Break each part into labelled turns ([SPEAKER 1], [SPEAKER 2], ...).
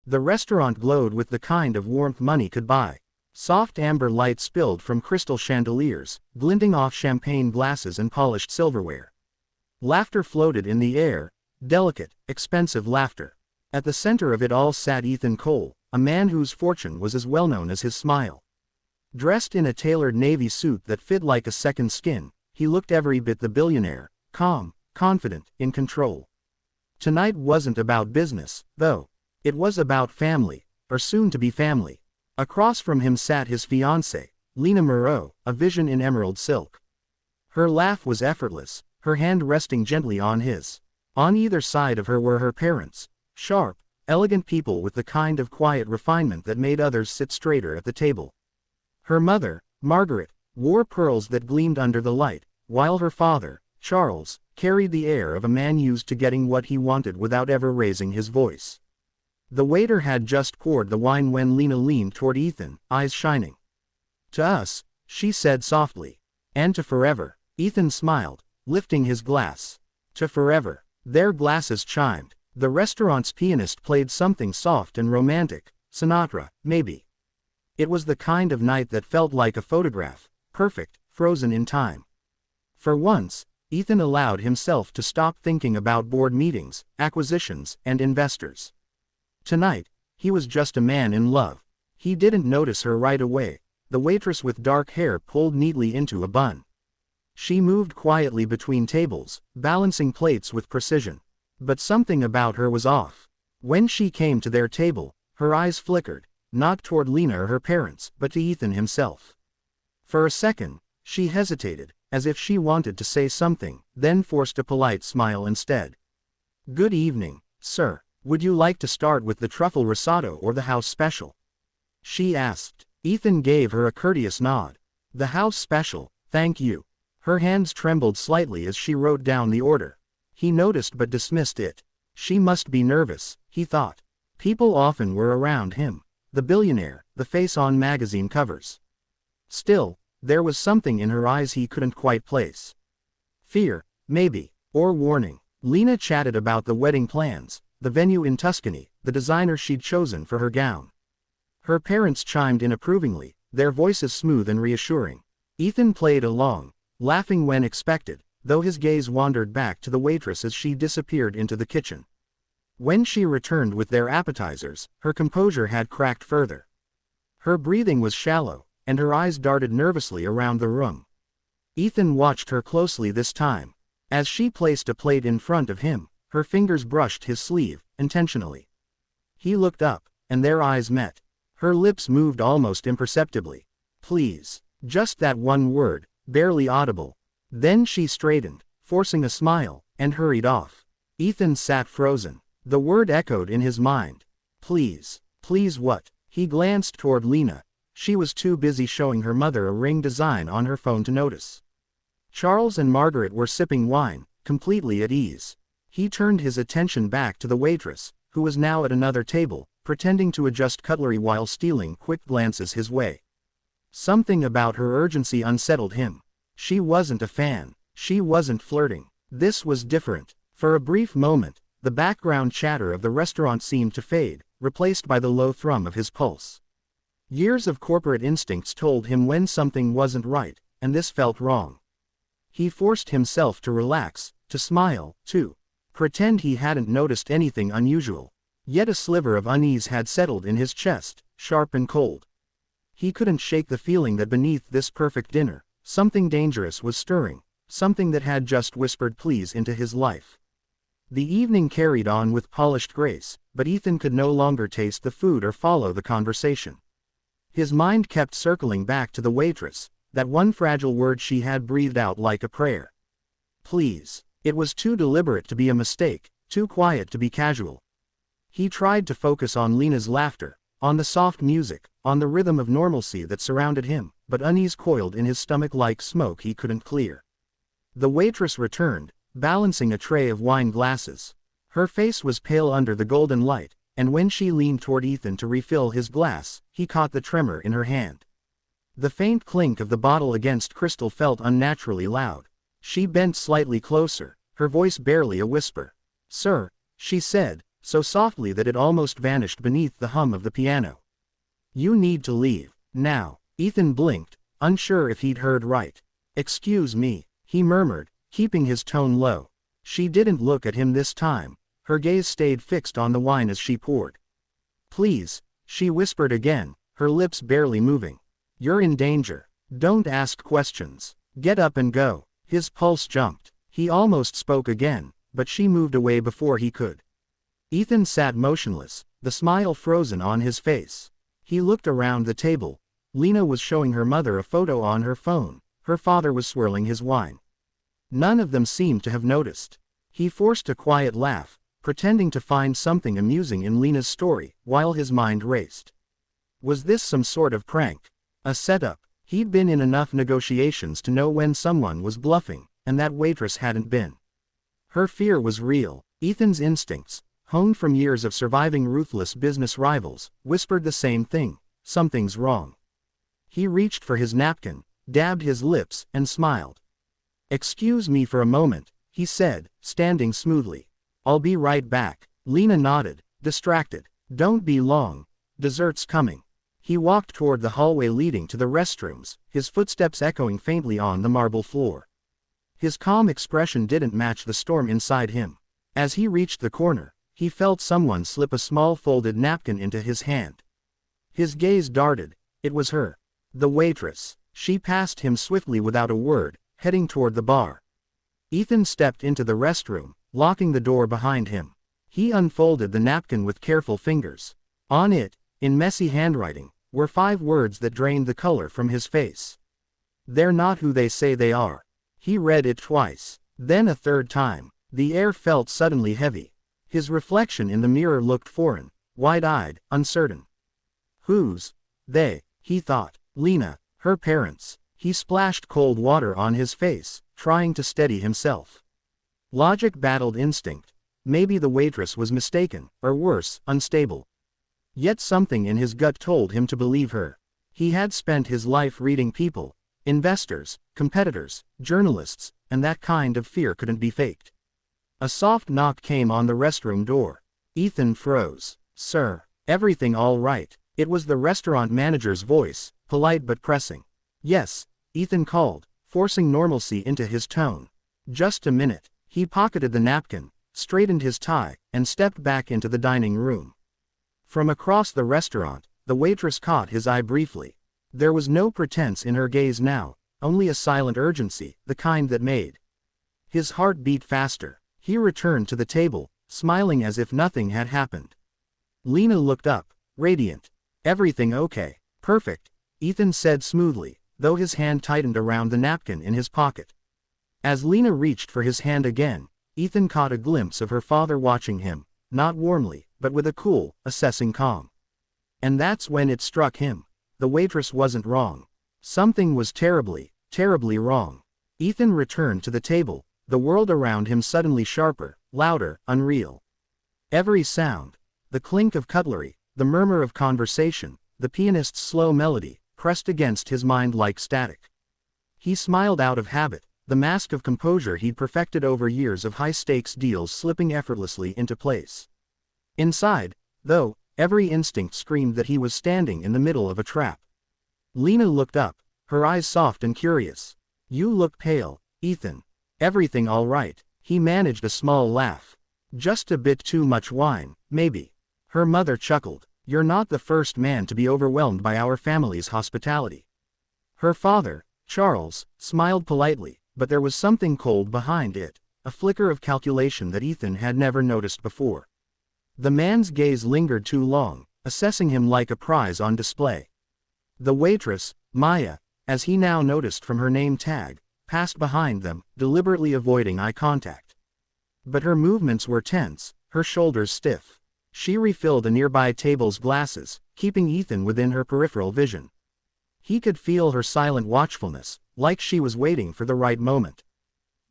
[SPEAKER 1] The restaurant glowed with the kind of warmth money could buy. Soft amber light spilled from crystal chandeliers, glinting off champagne glasses and polished silverware. Laughter floated in the air, delicate, expensive laughter. At the center of it all sat Ethan Cole, a man whose fortune was as well known as his smile. Dressed in a tailored navy suit that fit like a second skin, he looked every bit the billionaire, calm, confident, in control. Tonight wasn't about business, though. It was about family, or soon-to-be family. Across from him sat his fiancée, Lena Moreau, a vision in emerald silk. Her laugh was effortless, her hand resting gently on his. On either side of her were her parents, sharp, elegant people with the kind of quiet refinement that made others sit straighter at the table. Her mother, Margaret, wore pearls that gleamed under the light, while her father, Charles, carried the air of a man used to getting what he wanted without ever raising his voice. The waiter had just poured the wine when Lena leaned toward Ethan, eyes shining. "To us," she said softly. "And to forever." Ethan smiled, lifting his glass. "To forever." Their glasses chimed. The restaurant's pianist played something soft and romantic, Sinatra, maybe. It was the kind of night that felt like a photograph, perfect, frozen in time. For once, Ethan allowed himself to stop thinking about board meetings, acquisitions, and investors. Tonight, he was just a man in love. He didn't notice her right away, the waitress with dark hair pulled neatly into a bun. She moved quietly between tables, balancing plates with precision. But something about her was off. When she came to their table, her eyes flickered, not toward Lena or her parents, but to Ethan himself. For a second, she hesitated, as if she wanted to say something, then forced a polite smile instead. "Good evening, sir. Would you like to start with the truffle risotto or the house special?" she asked. Ethan gave her a courteous nod. "The house special, thank you." Her hands trembled slightly as she wrote down the order. He noticed but dismissed it. She must be nervous, he thought. People often were around him. The billionaire, the face on magazine covers. Still, there was something in her eyes he couldn't quite place. Fear, maybe, or warning. Lena chatted about the wedding plans, the venue in Tuscany, the designer she'd chosen for her gown. Her parents chimed in approvingly, their voices smooth and reassuring. Ethan played along, laughing when expected, though his gaze wandered back to the waitress as she disappeared into the kitchen. When she returned with their appetizers, her composure had cracked further. Her breathing was shallow, and her eyes darted nervously around the room. Ethan watched her closely this time. As she placed a plate in front of him, her fingers brushed his sleeve, intentionally. He looked up, and their eyes met. Her lips moved almost imperceptibly. "Please." Just that one word, barely audible. Then she straightened, forcing a smile, and hurried off. Ethan sat frozen. The word echoed in his mind. Please. Please what? He glanced toward Lena. She was too busy showing her mother a ring design on her phone to notice. Charles and Margaret were sipping wine, completely at ease. He turned his attention back to the waitress, who was now at another table, pretending to adjust cutlery while stealing quick glances his way. Something about her urgency unsettled him. She wasn't a fan. She wasn't flirting. This was different. For a brief moment, the background chatter of the restaurant seemed to fade, replaced by the low thrum of his pulse. Years of corporate instincts told him when something wasn't right, and this felt wrong. He forced himself to relax, to smile, to pretend he hadn't noticed anything unusual. Yet a sliver of unease had settled in his chest, sharp and cold. He couldn't shake the feeling that beneath this perfect dinner, something dangerous was stirring, something that had just whispered please into his life. The evening carried on with polished grace, but Ethan could no longer taste the food or follow the conversation. His mind kept circling back to the waitress, that one fragile word she had breathed out like a prayer. Please. It was too deliberate to be a mistake, too quiet to be casual. He tried to focus on Lena's laughter, on the soft music, on the rhythm of normalcy that surrounded him, but unease coiled in his stomach like smoke he couldn't clear. The waitress returned, balancing a tray of wine glasses. Her face was pale under the golden light, and when she leaned toward Ethan to refill his glass, he caught the tremor in her hand. The faint clink of the bottle against crystal felt unnaturally loud. She bent slightly closer, her voice barely a whisper. Sir, she said, so softly that it almost vanished beneath the hum of the piano. "You need to leave, now." Ethan blinked, unsure if he'd heard right. "Excuse me," he murmured, keeping his tone low. She didn't look at him this time. Her gaze stayed fixed on the wine as she poured. "Please," she whispered again, her lips barely moving. "You're in danger. Don't ask questions. Get up and go." His pulse jumped. He almost spoke again, but she moved away before he could. Ethan sat motionless, the smile frozen on his face. He looked around the table. Lena was showing her mother a photo on her phone. Her father was swirling his wine. None of them seemed to have noticed. He forced a quiet laugh, pretending to find something amusing in Lena's story, while his mind raced. Was this some sort of prank? A setup? He'd been in enough negotiations to know when someone was bluffing, and that waitress hadn't been. Her fear was real. Ethan's instincts, honed from years of surviving ruthless business rivals, whispered the same thing: something's wrong. He reached for his napkin, dabbed his lips, and smiled. "Excuse me for a moment," he said, standing smoothly. "I'll be right back." Lena nodded, distracted. "Don't be long. Dessert's coming." He walked toward the hallway leading to the restrooms, his footsteps echoing faintly on the marble floor. His calm expression didn't match the storm inside him. As he reached the corner, he felt someone slip a small folded napkin into his hand. His gaze darted. It was her. The waitress. She passed him swiftly without a word, heading toward the bar. Ethan stepped into the restroom, locking the door behind him. He unfolded the napkin with careful fingers. On it, in messy handwriting, were 5 words that drained the color from his face. "They're not who they say they are." He read it twice, then a third time. The air felt suddenly heavy. His reflection in the mirror looked foreign, wide-eyed, uncertain. "Who's they?" he thought. Lena, her parents. He splashed cold water on his face, trying to steady himself. Logic battled instinct. Maybe the waitress was mistaken, or worse, unstable. Yet something in his gut told him to believe her. He had spent his life reading people, investors, competitors, journalists, and that kind of fear couldn't be faked. A soft knock came on the restroom door. Ethan froze. "Sir, everything all right?" It was the restaurant manager's voice, polite but pressing. "Yes," Ethan called, forcing normalcy into his tone. "Just a minute." He pocketed the napkin, straightened his tie, and stepped back into the dining room. From across the restaurant, the waitress caught his eye briefly. There was no pretense in her gaze now, only a silent urgency, the kind that made his heart beat faster. He returned to the table, smiling as if nothing had happened. Lena looked up, radiant. "Everything okay?" "Perfect," Ethan said smoothly, though his hand tightened around the napkin in his pocket. As Lena reached for his hand again, Ethan caught a glimpse of her father watching him, not warmly, but with a cool, assessing calm. And that's when it struck him. The waitress wasn't wrong. Something was terribly, terribly wrong. Ethan returned to the table, the world around him suddenly sharper, louder, unreal. Every sound, the clink of cutlery, the murmur of conversation, the pianist's slow melody, pressed against his mind like static. He smiled out of habit, the mask of composure he'd perfected over years of high-stakes deals slipping effortlessly into place. Inside, though, every instinct screamed that he was standing in the middle of a trap. Lena looked up, her eyes soft and curious. "You look pale, Ethan. Everything all right?" He managed a small laugh. "Just a bit too much wine, maybe." Her mother chuckled. "You're not the first man to be overwhelmed by our family's hospitality." Her father, Charles, smiled politely, but there was something cold behind it, a flicker of calculation that Ethan had never noticed before. The man's gaze lingered too long, assessing him like a prize on display. The waitress, Maya, as he now noticed from her name tag, passed behind them, deliberately avoiding eye contact. But her movements were tense, her shoulders stiff. She refilled a nearby table's glasses, keeping Ethan within her peripheral vision. He could feel her silent watchfulness, like she was waiting for the right moment.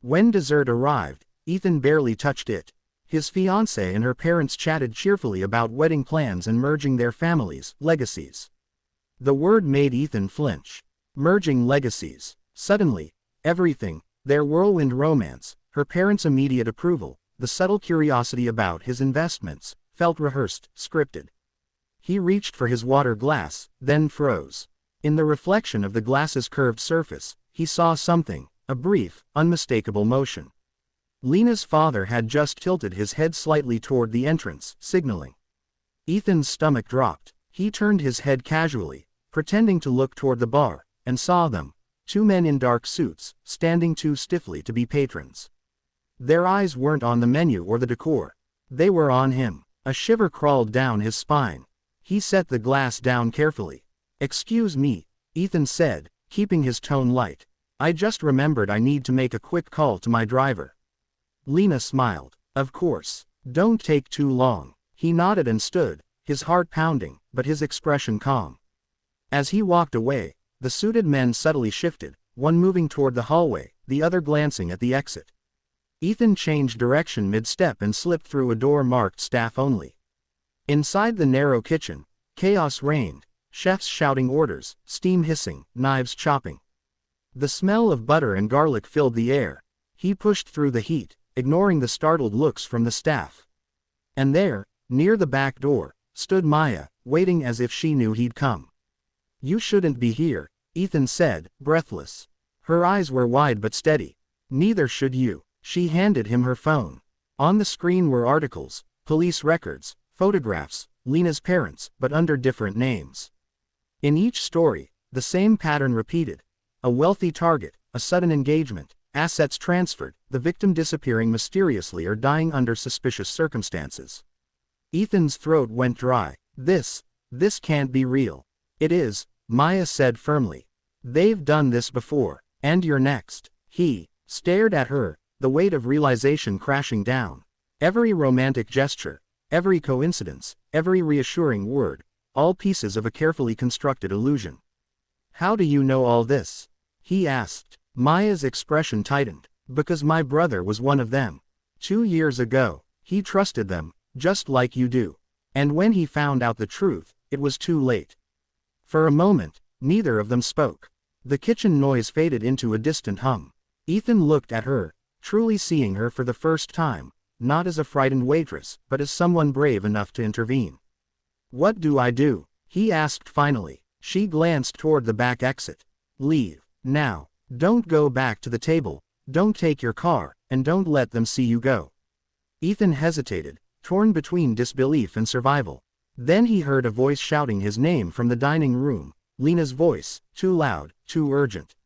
[SPEAKER 1] When dessert arrived, Ethan barely touched it. His fiancée and her parents chatted cheerfully about wedding plans and merging their families' legacies. The word made Ethan flinch. Merging legacies. Suddenly, everything, their whirlwind romance, her parents' immediate approval, the subtle curiosity about his investments, felt rehearsed, scripted. He reached for his water glass, then froze. In the reflection of the glass's curved surface, he saw something, a brief, unmistakable motion. Lena's father had just tilted his head slightly toward the entrance, signaling. Ethan's stomach dropped. He turned his head casually, pretending to look toward the bar, and saw them, 2 men in dark suits, standing too stiffly to be patrons. Their eyes weren't on the menu or the decor. They were on him. A shiver crawled down his spine. He set the glass down carefully. "Excuse me," Ethan said, keeping his tone light. "I just remembered I need to make a quick call to my driver." Lena smiled. "Of course. Don't take too long." He nodded and stood, his heart pounding, but his expression calm. As he walked away, the suited men subtly shifted, one moving toward the hallway, the other glancing at the exit. Ethan changed direction mid-step and slipped through a door marked staff only. Inside the narrow kitchen, chaos reigned, chefs shouting orders, steam hissing, knives chopping. The smell of butter and garlic filled the air. He pushed through the heat, ignoring the startled looks from the staff. And there, near the back door, stood Maya, waiting as if she knew he'd come. "You shouldn't be here," Ethan said, breathless. Her eyes were wide but steady. "Neither should you." She handed him her phone. On the screen were articles, police records, photographs, Lena's parents, but under different names. In each story, the same pattern repeated. A wealthy target, a sudden engagement, assets transferred, the victim disappearing mysteriously or dying under suspicious circumstances. Ethan's throat went dry. This can't be real." "It is," Maya said firmly. "They've done this before, and you're next." He stared at her, the weight of realization crashing down. Every romantic gesture, every coincidence, every reassuring word, all pieces of a carefully constructed illusion. "How do you know all this?" he asked. Maya's expression tightened. "Because my brother was one of them. 2 years ago, he trusted them, just like you do. And when he found out the truth, it was too late." For a moment, neither of them spoke. The kitchen noise faded into a distant hum. Ethan looked at her, truly seeing her for the first time, not as a frightened waitress, but as someone brave enough to intervene. "What do I do?" he asked finally. She glanced toward the back exit. "Leave, now. Don't go back to the table, don't take your car, and don't let them see you go." Ethan hesitated, torn between disbelief and survival. Then he heard a voice shouting his name from the dining room, Lena's voice, too loud, too urgent.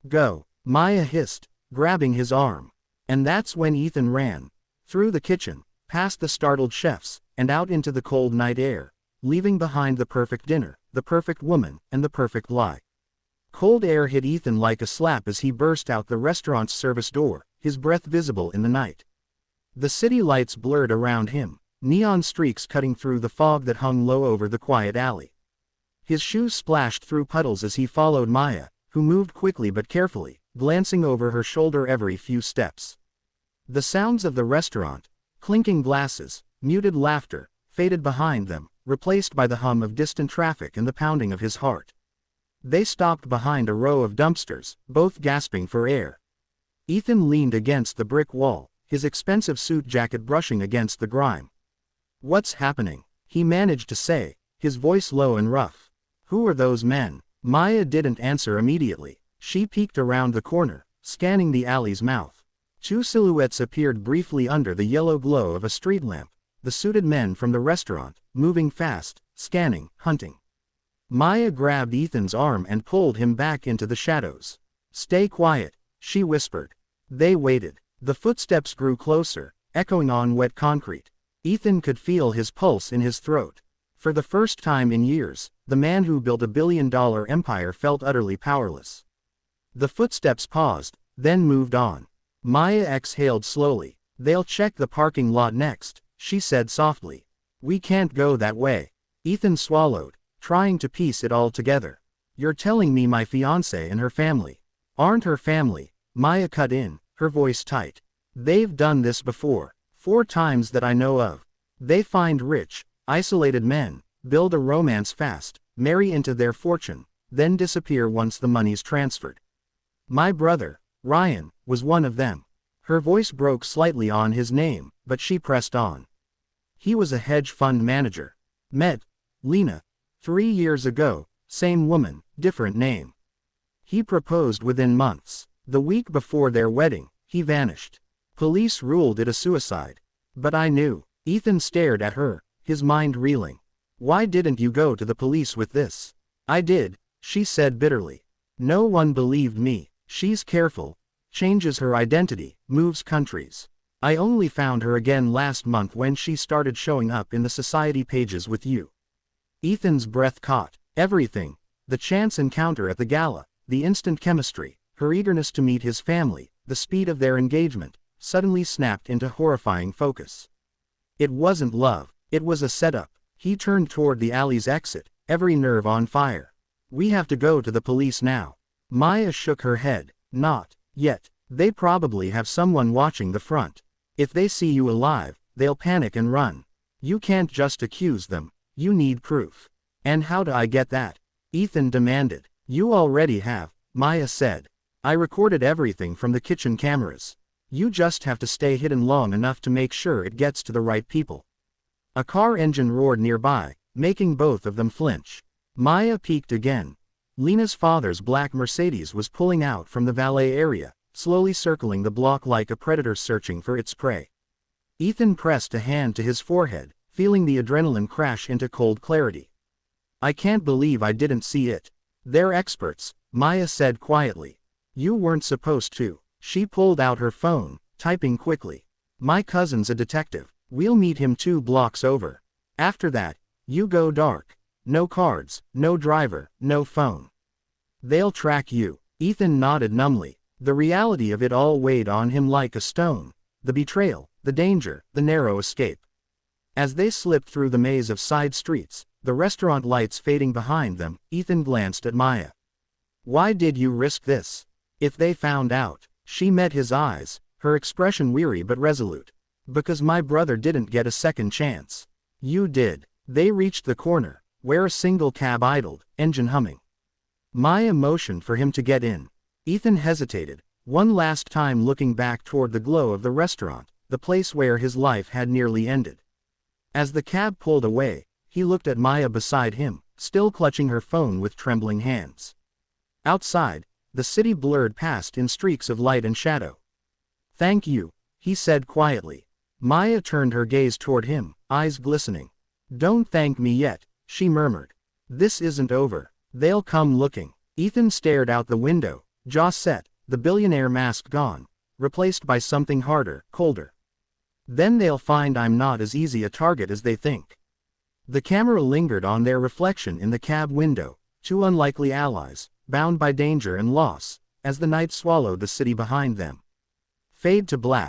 [SPEAKER 1] "Go," Maya hissed, grabbing his arm. And that's when Ethan ran. Through the kitchen, past the startled chefs, and out into the cold night air, leaving behind the perfect dinner, the perfect woman, and the perfect lie. Cold air hit Ethan like a slap as he burst out the restaurant's service door, his breath visible in the night. The city lights blurred around him, neon streaks cutting through the fog that hung low over the quiet alley. His shoes splashed through puddles as he followed Maya, who moved quickly but carefully, glancing over her shoulder every few steps. The sounds of the restaurant, clinking glasses, muted laughter, faded behind them, replaced by the hum of distant traffic and the pounding of his heart. They stopped behind a row of dumpsters, both gasping for air. Ethan leaned against the brick wall, his expensive suit jacket brushing against the grime. "What's happening?" he managed to say, his voice low and rough. "Who are those men?" Maya didn't answer immediately. She peeked around the corner, scanning the alley's mouth. 2 silhouettes appeared briefly under the yellow glow of a street lamp, the suited men from the restaurant, moving fast, scanning, hunting. Maya grabbed Ethan's arm and pulled him back into the shadows. "Stay quiet," she whispered. They waited. The footsteps grew closer, echoing on wet concrete. Ethan could feel his pulse in his throat. For the first time in years, the man who built a billion-dollar empire felt utterly powerless. The footsteps paused, then moved on. Maya exhaled slowly. "They'll check the parking lot next," she said softly. "We can't go that way." Ethan swallowed, trying to piece it all together. "You're telling me my fiancée and her family aren't her family?" Maya cut in, her voice tight. "They've done this before. 4 times that I know of. They find rich, isolated men, build a romance fast, marry into their fortune, then disappear once the money's transferred. My brother, Ryan, was one of them." Her voice broke slightly on his name, but she pressed on. He was a hedge fund manager. Met Lena 3 years ago, same woman, different name. He proposed within months. The week before their wedding, he vanished. Police ruled it a suicide. But I knew. Ethan stared at her, his mind reeling. Why didn't you go to the police with this? I did, she said bitterly. No one believed me. She's careful. Changes her identity, moves countries. I only found her again last month when she started showing up in the society pages with you. Ethan's breath caught. Everything. The chance encounter at the gala, the instant chemistry, her eagerness to meet his family, the speed of their engagement, suddenly snapped into horrifying focus. It wasn't love, it was a setup. He turned toward the alley's exit, every nerve on fire. We have to go to the police now. Maya shook her head. Not yet. They probably have someone watching the front. If they see you alive, they'll panic and run. You can't just accuse them. You need proof. And how do I get that? Ethan demanded. You already have, Maya said. I recorded everything from the kitchen cameras. You just have to stay hidden long enough to make sure it gets to the right people. A car engine roared nearby, making both of them flinch. Maya peeked again. Lena's father's black Mercedes was pulling out from the valet area, slowly circling the block like a predator searching for its prey. Ethan pressed a hand to his forehead, feeling the adrenaline crash into cold clarity. I can't believe I didn't see it. They're experts, Maya said quietly. You weren't supposed to. She pulled out her phone, typing quickly. My cousin's a detective. We'll meet him 2 blocks over. After that, you go dark. No cards, no driver, no phone. They'll track you. Ethan nodded numbly. The reality of it all weighed on him like a stone. The betrayal, the danger, the narrow escape. As they slipped through the maze of side streets, the restaurant lights fading behind them, Ethan glanced at Maya. Why did you risk this? If they found out. She met his eyes, her expression weary but resolute. Because my brother didn't get a second chance. You did. They reached the corner, where a single cab idled, engine humming. Maya motioned for him to get in. Ethan hesitated, one last time looking back toward the glow of the restaurant, the place where his life had nearly ended. As the cab pulled away, he looked at Maya beside him, still clutching her phone with trembling hands. Outside, the city blurred past in streaks of light and shadow. Thank you, he said quietly. Maya turned her gaze toward him, eyes glistening. Don't thank me yet, she murmured. This isn't over. They'll come looking. Ethan stared out the window, jaw set, the billionaire mask gone, replaced by something harder, colder. Then they'll find I'm not as easy a target as they think. The camera lingered on their reflection in the cab window, 2 unlikely allies, bound by danger and loss, as the night swallowed the city behind them. Fade to black.